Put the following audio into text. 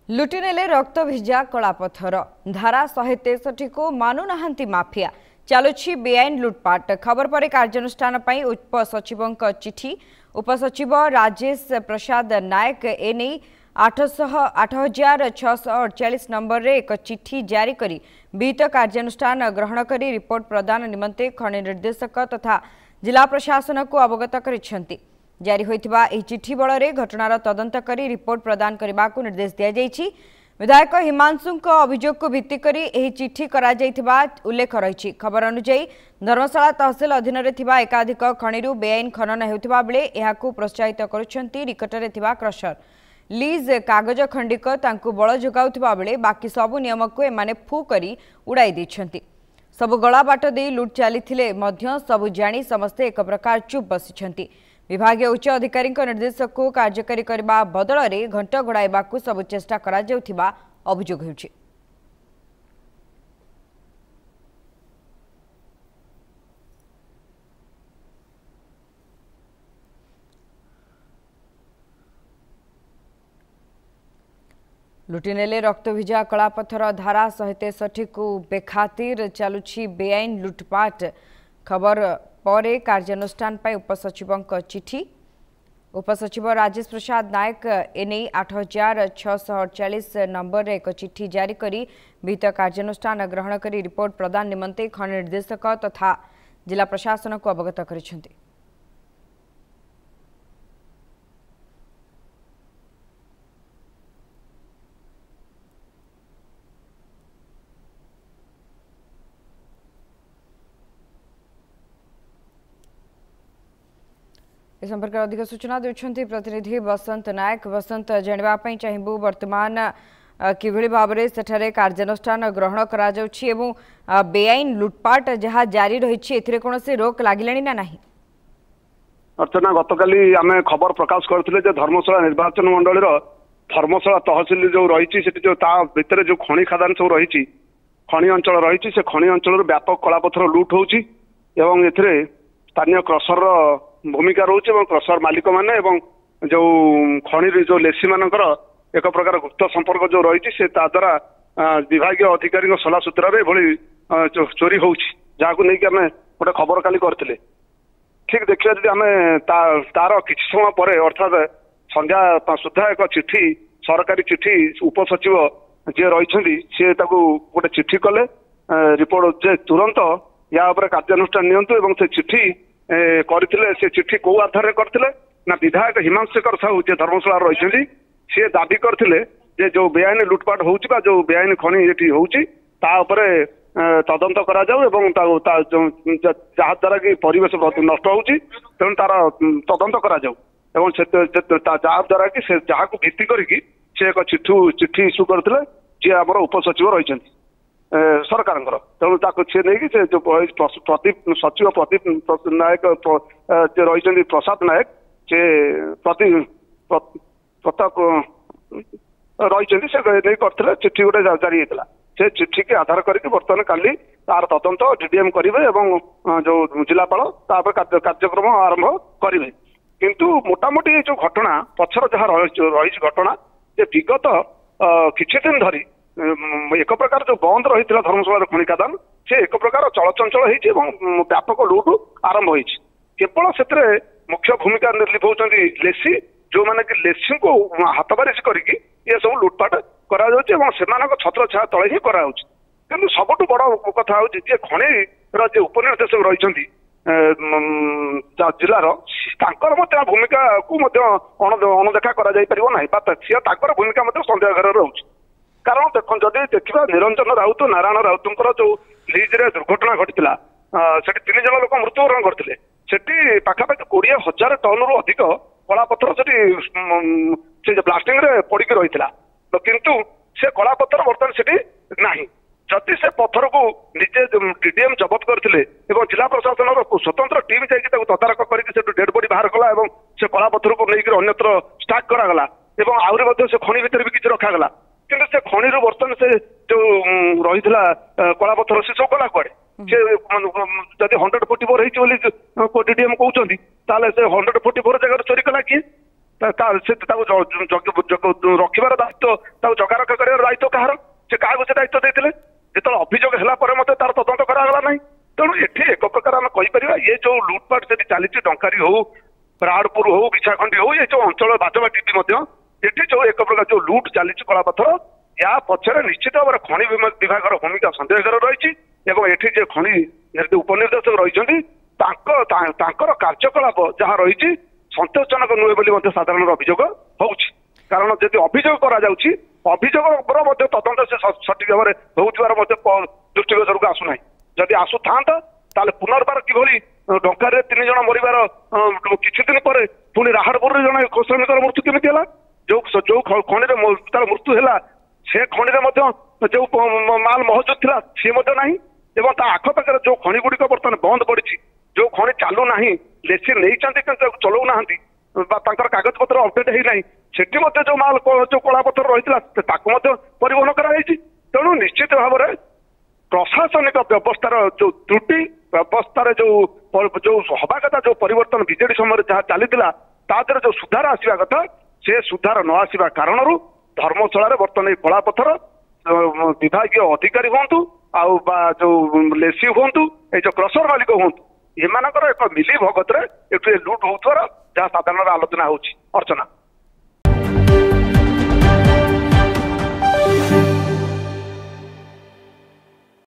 लुटिनेले रक्त भिजा कलापथर धारा 163 को मानुनाहांती माफिया चलुछि बेआईन लुटपाट। खबर पर कार्यानुष्ठान पई उपसचिवों चिठी। उपसचिव राजेश प्रसाद नायक एने 8648 नंबर रे एक चिठी जारी करी विहित कार्यानुष्ठान ग्रहण करी रिपोर्ट प्रदान निमंते खनि निर्देशक तथा जिला प्रशासन को अवगत करिसेंती। जारी होइथिबा एही चिठी बଳରେ घटनार तदंत करी रिपोर्ट प्रदान करबाकू निर्देश दिया जायछि। विधायक हिमांशुଙ୍କ अभियोग भित्ति करी एही चिठी करा जायथिबा उल्लेख रहिछि। खबर अनुसार धर्मशाला तहसील अधीन रे थिबा एकाधिक खनिरु बेआईन खनन हेउथिबा बेले एहाकू प्रोत्साहित करुछंती निकटरे थिबा क्रशर। लीज कागज खंडिक तांकू बळ जोगाउथिबा बेले बाकी सबु नियम को एमाने फू करी उड़ाई दैछंती। सबु गला बाट दे लुट चलीथिले मध्य सबु जानी समस्ते एक प्रकार चुप बसिछंती। विभागीय उच्च अधिकारी निर्देश को कार्यकारी करने बदल में घंट घोड़ाइबा सब चेष्टा करा जाउथिबा अभियोग होउछि। लुटिनेले रक्त भिजा कलापथर धारा 163 को बेखातिर चलुछि बेआईन लुटपाट। खबर पर कार्यानुष्ठान पर उपसचिवों चिठी। उपसचिव राजेश प्रसाद नायक एने 8648 नंबर रे एक चिठी जारी करी विहित कार्यानुष्ठान ग्रहण करी रिपोर्ट प्रदान निमंते खनि निर्देशक तथा जिला प्रशासन को अवगत करिसेंती। इस संपर्क अधिक सूचना देउछंती प्रतिनिधि बसंत नायक। बसंत जानिबा चाहिबू वर्तमान किभଳି भाबरे सेठारे कार्यानुष्ठान ग्रहण करा जाउछि एवं बेआईन लुटपाट जहा जारी रहिछि एथिरे कोनोसी रोक लागिलानी ना नाही? अर्चना गतकाली आमे खबर प्रकाश करथिले जे धर्मशाला निर्वाचन मंडली रो धर्मशाला तहसील जो रहिछि सेठी जो ता भितरे जो खनि खादान सब रहिछि खनि अंचल रहिछि से खनि अंचल व्यापक कलापथर लूट होउछि एवं एथिरे स्थानीय क्रशर भूमिका रोचे क्रशर मालिक माने जो खनि जो लेसी मानकर एक प्रकार गुप्त संपर्क जो रही से द्वारा विभागीय अधिकारी सलाह सूत्र चोरी होउछि जहां नहीं आम गोटे खबर काली करथिले। ठीक देखिए जदि आम तार किछि समय पर अर्थात संध्या सुधा एक चिठी सरकारी चिठी उपसचिव जे रही सी गोटे चिठी कले रिपोर्ट जे तुरंत या कार्यानुष्ठान नियंतु एवं से चिठी करथिले। से चिठी को आधार करथिले ना विधायक हिमांशु साहू जे धर्मशाला रही सी दाबी करथिले जे जो बेआईन लुटपाट होउछि बा जो बेआईन खनि एठी होउछि ता उपरे तदंत करा जाऊ एवं जहा द्वारा कि परिवेश नष्ट होउछि तेणु तार तदंत करा जाऊ एवं जहा द्वारा कि से जहा को भित्ति करिकि से एक चिठी इश्यू करथिले जे हमर उपसचिव रही सरकार तेणु सी नहीं से जो प्रदीप सचिव प्रदीप नायक रही प्रसाद नायक से प्रताप रही से नहीं करते चिठी गोटे जारी होता से चिठी के आधार करके बर्तमान काली तार तदंत डीडीएम करेंगे जो जिलापाल कार्यक्रम आरंभ करेंगे। किंतु मोटामोटी जो घटना पछर जहाँ रही घटना विगत किछि दिन धरी एक प्रकार जो बंद रही धर्मशाला खनि खादान से एक प्रकार चलचंचल होती व्यापक लुट आरंभ होती। केवल से मुख्य भूमिका निभाउछंती लेसी जो माने कि लेसी को हाथबारिश करके ये सब लुटपाट करा जाउछि एवं सेमानक छत्र छाया तले ही करा जाउछि। किंतु सबटु बड़ कथा होछि जे खनि रो जे उपनिर्देशक रहिछंती जिलार तांकर मते भूमिका को मते अणदेखा करा जाई परिबो नाही बा तांकर भूमिका मते संदेह घर रहउछि। कारण देख जदि देखा निरंजन राउत नारायण राउतर जो लीज रे दुर्घटना घटी से 3 जन लोक मृत्युवरण करते से पाखापाखि 20,000 टन रु अधिक कलापथर से ब्लास्टिंग रे पड़ी रही किंतु से कलापथर बर्तमान से नहीं। जदि से पत्थर को निजे डीडीएम जबत करते जिला प्रशासन स्वतंत्र टीम जाकि तदारख करके डेड बॉडी बाहर कला से कलापथर को लेकर अन्यत्र स्टाक करागला आहरी से खनि भितर भी किसी रखागला किंतु से खनि बर्तमान से जो रही कलापथर से सब गला कड़े से जब 144 होती डीडीएम कहते से 144 जगह चोरी कला किए रखार दायित्व जगार ଲୁଟ୍ ଚାଲିଛି କଳାପଥର या पछरे निश्चित भाव में खनि विभाग भूमिका सन्देहकर रही एठी जे खनि उपनिर्देशक रही कार्यकलाप जहाँ रही संतोषजनक नुहे बोली साधारण अभियोग हो कारण जब अभियोग अभियोग तदंत से सठिक भाव में होबार दृष्टिगोचर को आसुना जदि आसु था पुनर्बार किभली डंकार 3 जन मरबार किछि दिन पर पुणी राहाड़पुर जन श्रमिक मृत्यु केमी है जो खनि तार मृत्यु है से खनि जो माल महजूद था सी ना आखपाखे जो खनि गुड़िक बर्तमान बंद पड़ी जो खनि चालू ना लेसी नहीं चलाऊ ना कागज पत्र अपडेट होना सेठी जो माल जो कलापथर रही परिवहन कराई तेणु निश्चित भाव में प्रशासनिक व्यवस्थार जो त्रुटि व्यवस्था जो हवा कथा जो परिवर्तन बीजेडी समय जहाँ चली जो सुधार आसवा कथा से सुधार न आसवा कारण धर्मशाला बर्तमान कलापथर विभाग अधिकारी हूँ जो लेसी हूँ ये जो क्रसर मालिक हूँ एम एक मिली भगत लुट हो जहाँ साधारण आलोचना हो अर्चना।